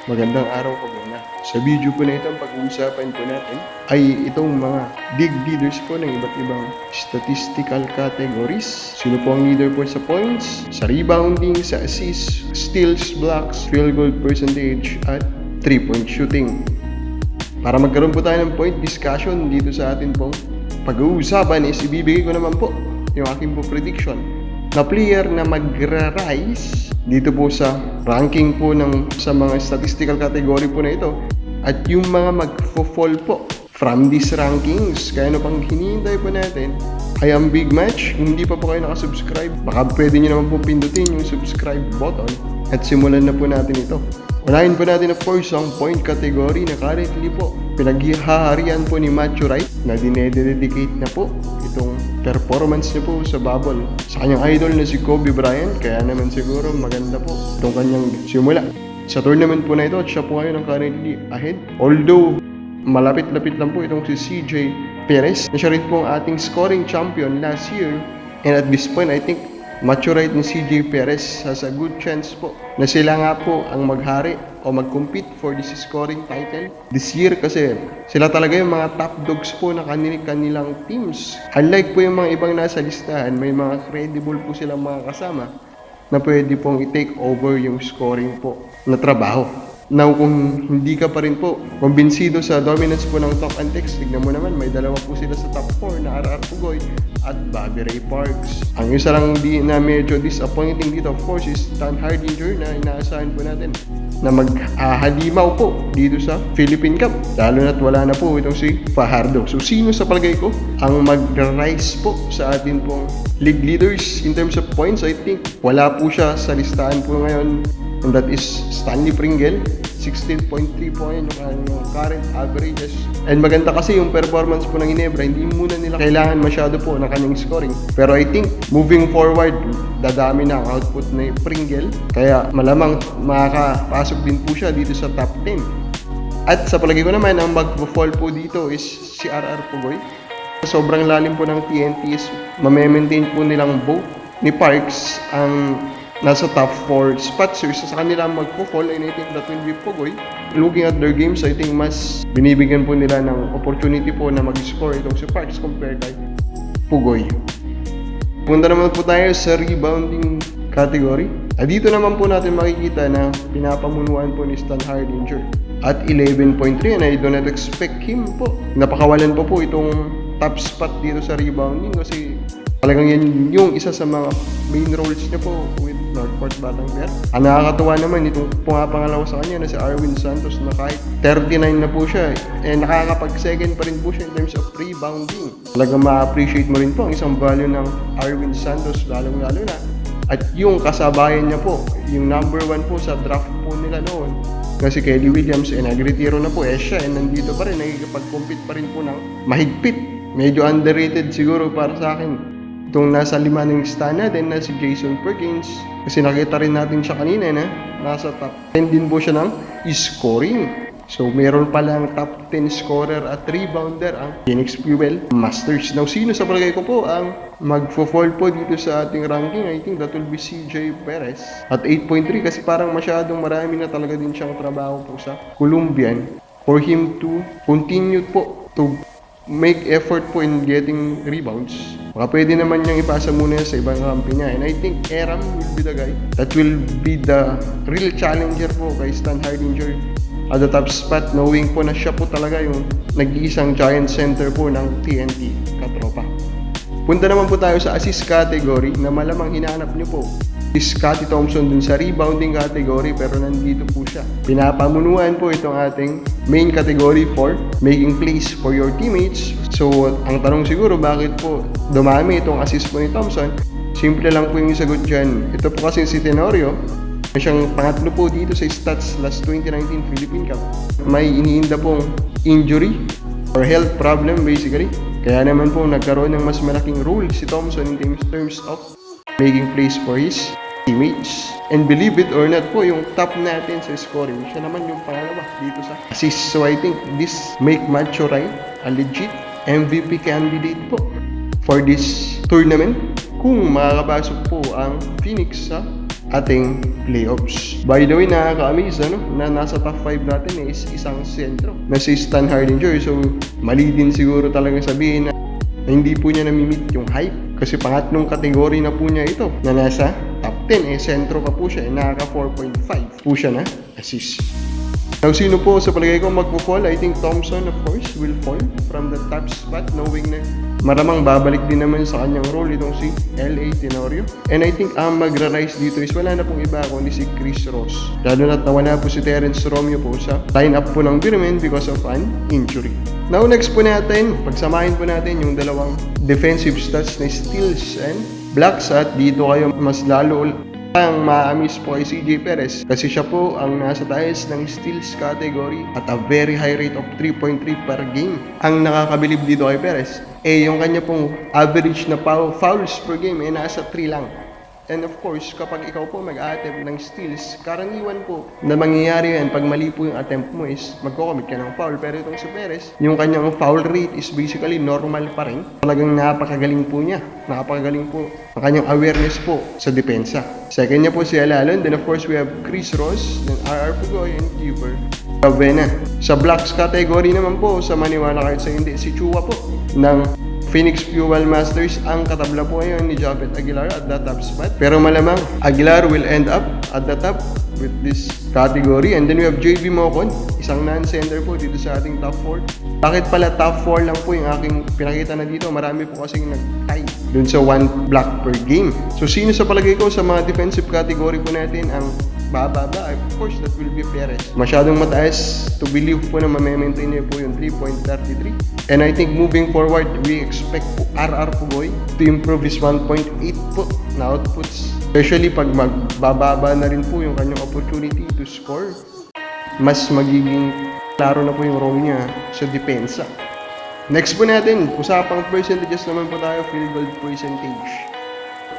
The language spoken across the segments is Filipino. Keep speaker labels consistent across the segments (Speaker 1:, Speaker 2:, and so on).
Speaker 1: Magandang araw po muna. Sa video po na ito, ang pag-uusapan po natin ay itong mga big leaders po ng iba't ibang statistical categories. Sino po ang leader po sa points, sa rebounding, sa assists, steals, blocks, field goal percentage, at 3-point shooting. Para magkaroon po tayo ng point discussion dito sa atin pong pag-uusapan is ibibigay ko naman po yung aking po prediction na player na magra-rise dito po sa ranking po sa mga statistical category po na ito at yung mga mag-fall po from these rankings. Kaya ano pang hinihintay po natin ay ang big match. Kung hindi pa po kayo nakasubscribe, baka pwede nyo naman po pindutin yung subscribe button at simulan na po natin ito. Unahin po natin of course ang point category na currently po pinaghaharian po ni Matthew Wright na dinededicate na po itong performance niya po sa bubble sa kanyang idol na si Kobe Bryant. Kaya naman siguro maganda po itong kanyang simula sa tournament po na ito at siya po ngayon ang currently ahead. Although malapit-lapit lang po itong si CJ Perez na siya rin po ang ating scoring champion last year, and at this point I think Matthew Wright ni CJ Perez has a good chance po na sila nga po ang maghari o mag-compete for this scoring title this year kasi sila talaga yung mga top dogs po na kanilang teams. Unlike po yung mga ibang nasa listahan, may mga credible po silang mga kasama na pwede pong i-take over yung scoring po na trabaho. Now, kung hindi ka pa rin po kumbinsido sa dominance po ng Talk Antics, tignan mo naman, may dalawa po sila sa top 4 na RR Pugoy at Bobby Ray Parks. Ang isa lang na medyo disappointing dito, of course, is Stan Hardinger na inaasahan po natin na maghalimaw po dito sa Philippine Cup. Lalo na't wala na po itong si Fajardo. So, sino sa palagay ko ang mag-rise po sa atin pong league leaders in terms of points? I think wala po siya sa listahan po ngayon. And that is Stanley Pringle, 16.3 point yung current averages. And maganda kasi yung performance po ng Ginebra, hindi muna nila kailangan masyado po ng kanyang scoring. Pero I think moving forward, dadami na ang output ni Pringle. Kaya malamang makakapasok din po siya dito sa top 10. At sa palagay ko naman, ang mag-fall po dito is si RR Pugoy. Sobrang lalim po ng TNT is mamaintain po nilang both ni Parks ang nasa top 4 spots. So isa sa kanila magpo-fall, and I think that will be Pugoy. Looking at their games, I think mas binibigyan po nila ng opportunity po na mag-score itong si Parks compared kay Pugoy. Punta naman po tayo sa rebounding category. Dito naman po natin makikita na pinapamunuan po ni Stan Hardinger at 11.3, and I do not expect him po. Napakawalan po itong top spot dito sa rebounding kasi talagang yan yung isa sa mga main roles niya po with Northport Batangas. Ang nakakatuwa naman itong pangalawa sa kanya na si Arwin Santos na kahit 39 na po siya nakakapag-second pa rin po siya in terms of rebounding. Talagang ma-appreciate mo rin po ang isang value ng Arwin Santos lalong-lalo na. At yung kasabayan niya po, yung number 1 po sa draft po nila noon kasi Kelly Williams nagretiro na po siya nandito pa rin, nakikipag-compete pa rin po ng mahigpit. Medyo underrated siguro para sa akin itong nasa 5 ng star natin na si Jason Perkins kasi nakita rin natin siya kanina na nasa top 10 din po siya ng scoring. So meron palang top 10 scorer at rebounder ang Phoenix Fuel Masters. Now sino sa palagay ko po ang magfo-fall po dito sa ating ranking? I think that will be CJ Perez at 8.3 kasi parang masyadong marami na talaga din siyang trabaho po sa Colombian for him to continue po to make effort po in getting rebounds. Baka pwede naman niyang ipasa muna sa ibang kampi niya. And I think Aram will be the guy that will be the real challenger po kay Stan Hardinger at the top spot, knowing po na siya po talaga yung nag-iisang giant center po ng TNT katropa. Punta naman po tayo sa assist category na malamang hinahanap niyo po is Scottie Thompson dun sa rebounding category, pero nandito po siya. Pinapamunuan po itong ating main category for making plays for your teammates. So ang tanong siguro, bakit po dumami itong assist po ni Thompson? Simple lang po yung sagot dyan. Ito po kasi si Tenorio, siyang pangatlo po dito sa stats last 2019 Philippine Cup. May iniinda pong injury or health problem basically. Kaya naman po nagkaroon ng mas malaking role si Thompson in terms of making plays for his teammates. And believe it or not po, yung top natin sa scoring, siya naman yung pangalawa dito sa assist. So I think this make Matthew Wright a legit MVP candidate po for this tournament. Kung makakapasok po ang Phoenix sa ating playoffs. By the way, nakaka-amaze na nasa top 5 natin is isang sentro na si Stan Hardinger. So mali din siguro talaga sabihin na hindi po niya namimit yung hype kasi pangatlong kategory na po niya ito na nasa top 10 sentro pa po siya, nakaka 4.5 po siya na assist. Now, sino po sa palagay ko magpo-fall? I think Thompson, of course, will fall from the top spot knowing na maramang babalik din naman sa kanyang role itong si L.A. Tenorio. And I think ang magra-rise dito is wala na pong iba kundi si Chris Ross. Lalo na't nawala po si Terence Romeo po sa line-up po ng Birmen because of an injury. Now, next po natin, pagsamahin po natin yung dalawang defensive stats na steals and blocks at dito kayo mas lalo ang ma-amaze po kay CJ Perez kasi siya po ang nasa taas ng steals category at a very high rate of 3.3 per game. Ang nakakabilib dito kay Perez yung kanya pong average na fouls per game nasa 3 lang. And of course, kapag ikaw po mag-attempt ng steals, karaniwan po na mangyayari yan pag mali po yung attempt mo is magko-commit ka ng foul. Pero itong si Perez, yung kanyang foul rate is basically normal pa rin. Talagang napakagaling po niya. Napakagaling po ang kanyang awareness po sa depensa. Second niya po si Alalon. Then of course, we have Chris Ross, then RR Pugoy, and Keeper Avena. Sa blocks category naman po, sa maniwala kahit sa hindi, si Chua po ng Phoenix Fuel Masters ang katabla po ngayon ni Japet Aguilar at the top spot. Pero malamang Aguilar will end up at the top with this category. And then we have JB Mocon, isang non-sender po dito sa ating top 4. Bakit pala top 4 lang po yung aking pinakita na dito? Marami po kasing nag-tie dun sa 1 block per game. So sino sa palagay ko sa mga defensive category po natin ang bababa? Of course, that will be Perez. Masyadong mataas to believe po na ma-maintain niya po yung 3.33. And I think moving forward, we expect po RR Pugoy to improve his 1.8 po na outputs. Especially pag magbababa na rin po yung kanyang opportunity to score. Mas magiging klaro na po yung role niya sa depensa. Next po natin, usapang percentages naman po tayo, field goal percentage.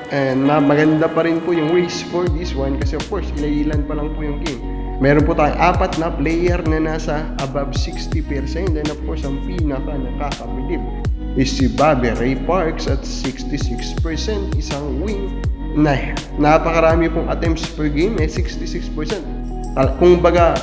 Speaker 1: And maganda pa rin po yung race for this one kasi of course, ilan pa lang po yung game. Meron po tayong 4 na player na nasa above 60%. And of course, ang pinaka nakakabilib is si Bobby Ray Parks at 66%. Isang wing na napakarami pong attempts per game, 66%. Kung baga,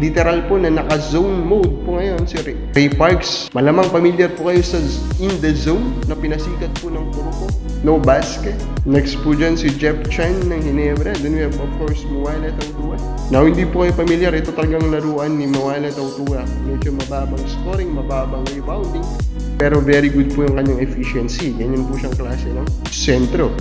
Speaker 1: literal po na naka-zone mode po ngayon si Ray Parks. Malamang familiar po kayo sa In The Zone na pinasikat po ng Kuroko. No basket. Next po dyan si Jeff Chan ng Ginebra. Then we have of course Mawala Tautua. Now hindi po kayo familiar, ito talagang laruan ni Mawala Tautua. Medyo mababang scoring, mababang rebounding. Pero very good po yung kanyang efficiency. Ganyan po siyang klase ng sentro.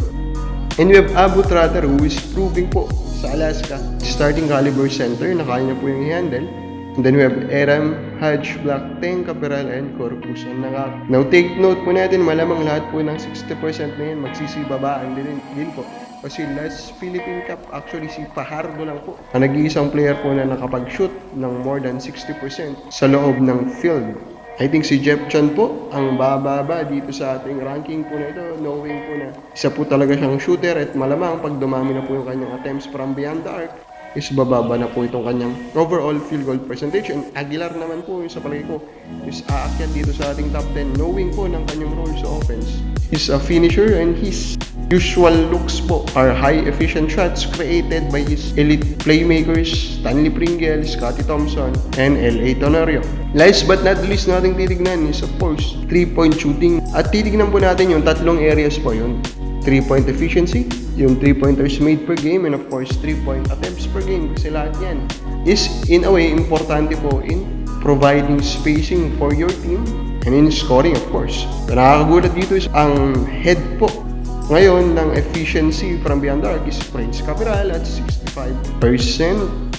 Speaker 1: And we have Abu Tratter who is proving po sa Alaska starting caliber center na kaya niya po yung i-handle. And then we have Eram, Hodge, Black, Teng, Caperal, and Corpus. Now take note po natin, malamang lahat po ng 60% na yan magsisibabaan din po. Kasi last Philippine Cup, actually si Fajardo lang po ang nag-iisang player po na nakapag-shoot ng more than 60% sa loob ng field. I think si Jeff Chan po ang bababa dito sa ating ranking po na ito, knowing po na isa po talaga siyang shooter at malamang pag dumami na po yung kanyang attempts from beyond the arc is bababa na po itong kanyang overall field goal percentage. And Aguilar naman po yung sa palagay ko is aakyat dito sa ating top 10 knowing po ng kanyang role sa offense. He's a finisher and his usual looks po are high efficient shots created by his elite playmakers Stanley Pringle, Scottie Thompson, and L.A. Tenorio. Last but not least nating titignan is of course 3-point shooting. At titignan po natin yung tatlong areas po yun. 3-point efficiency, yung 3-pointers made per game, and of course 3-point attempts per game. Kasi lahat yan is in a way importante po in providing spacing for your team and in scoring of course. Nakakagulat dito is ang head po ngayon ng efficiency from beyond the arc is Prince Caperal at 65%,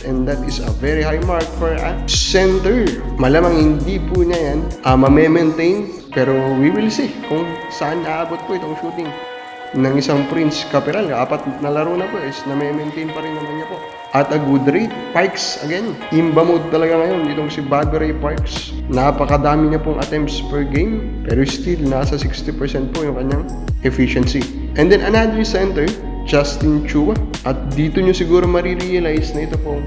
Speaker 1: and that is a very high mark for a center. Malamang hindi po niya yan ma-maintain, pero we will see kung saan naabot po itong shooting ng isang Prince Caperal. 4 na laro na po is na-maintain pa rin naman niya po at a good rate. Parks again, imba mode talaga ngayon itong si Bobby Ray Parks. Napakadami niya pong attempts per game, pero still nasa 60% po yung kanyang efficiency. And then another center, Justin Chua. At dito nyo siguro marirealize na ito pong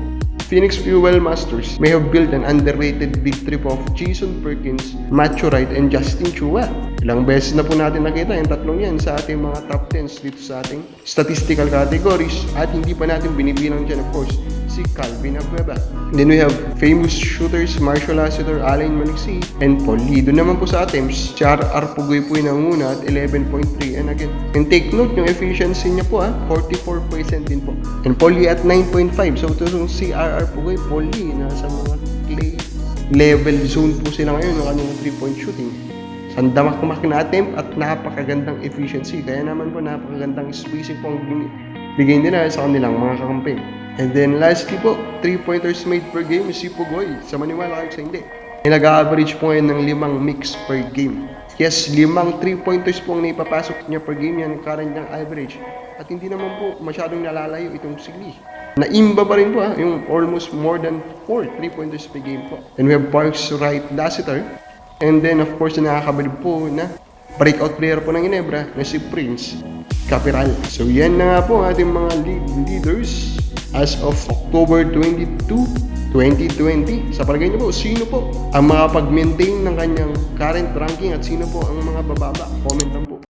Speaker 1: Phoenix Fuel Masters may have built an underrated big trip of Jason Perkins, Macho Wright, and Justin Chua. Ilang beses na po natin nakita yung tatlong yan sa ating mga top 10s dito sa ating statistical categories at hindi pa natin binibilang dyan, of course, si Calvin Abueva. Then we have famous shooters Marshall Lassiter, Alain Maliksi, and Paul Lee. Doon naman po sa attempts, si RR Pugoy po yung nanguna at 11.3. And again, and take note yung efficiency niya po 44% din po. And Paul Lee at 9.5. So ito yung si RR Pugoy, Paul Lee, nasa mga clay level zone po sila ngayon ng kanilang 3-point shooting. Sandamak-mak na attempt at napakagandang efficiency. Kaya naman po napakagandang spacing po ang bigay nila sa kanilang mga kakampi. And then lastly po, 3-pointers made per game si Pugoy. Sa maniwala kayo sa hindi. Nag-average po ngayon ng 5 mix per game. Yes, 5 3-pointers po ang naipapasok niya per game. Yan current ng average. At hindi naman po masyadong nalalayo itong si Lee. Naimba pa rin po yung almost more than 4 3-pointers per game po. And we have Parks, Wright, Lassiter. And then of course nakakabilib po na breakout player po ng Ginebra na si Prince Capiral. So yan na nga po ang ating mga leaders as of October 22, 2020. Sa palagay niyo po, sino po ang makapag-maintain ng kanyang current ranking at sino po ang mga bababa? Comment lang po.